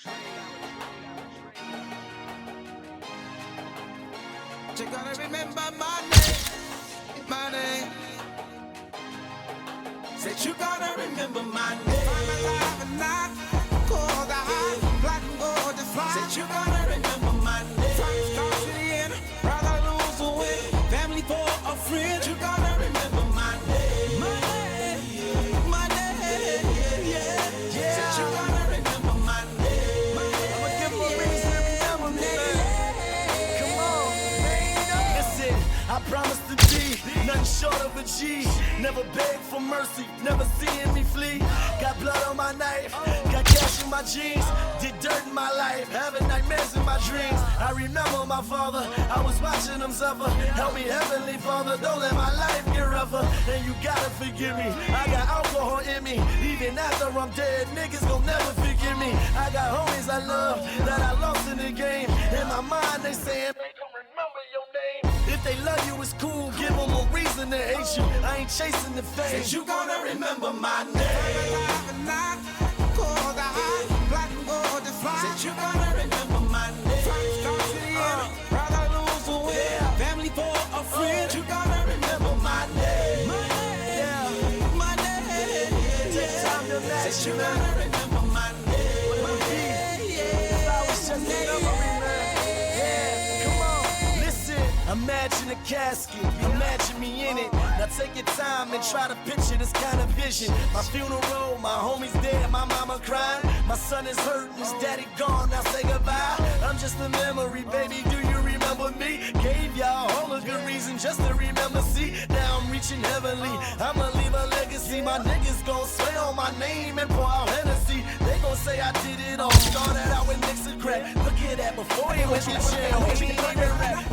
You gotta remember my name, my name. Said you gotta remember my name. I'm alive and not cold, the high, black and gold, the fly. Said you gotta remember my name. Time starts to the end, rather lose or win. Family for a friend. You gotta remember my name. My name, my name, yeah. Said you gotta remember my name. I'ma give a reason to remember me. Come on, Listen, I promise to be nothing short of a G. Never beg for mercy, never seeing me flee. Got blood on my knife, got cash in my jeans. Did dirt in my life, having nightmares in my dreams. I remember my father, I was watching him suffer. Help me, Heavenly Father, don't let my life get rougher. And you gotta forgive me, I got alcohol in me. Even after I'm dead, niggas gon' never forgive me. I got homies I love that I lost in the game. In my mind they saying, they don't remember your name. If they love you, it's cool, give them a reason to hate you. I ain't chasing the fame. said you gonna remember my name. I'm alive and not cold, the high, black and gold, the fly. Said you gonna remember my name. Time starts to the end, rather lose or win. Family for a friend. You gotta remember my name. My name, my name, yeah. Said you gotta remember my name. My name, yeah. I was just a memory, man. Yeah, come on, listen. Imagine a casket, imagine me in it. Now take your time and try to picture this kind of vision. My funeral, my homies dead, my mama crying. My son is hurt, his daddy gone, now say goodbye. I'm just a memory, baby, do you remember me? Gave y'all all a good reason just to remember, see. Now I'm reaching heavenly, I'ma leave a legacy. My niggas gon' swear on my name and pour out Hennessy. They gon' say I did it all, started out with Nixon crack. Look at that, before he went to jail, he ain't even rap.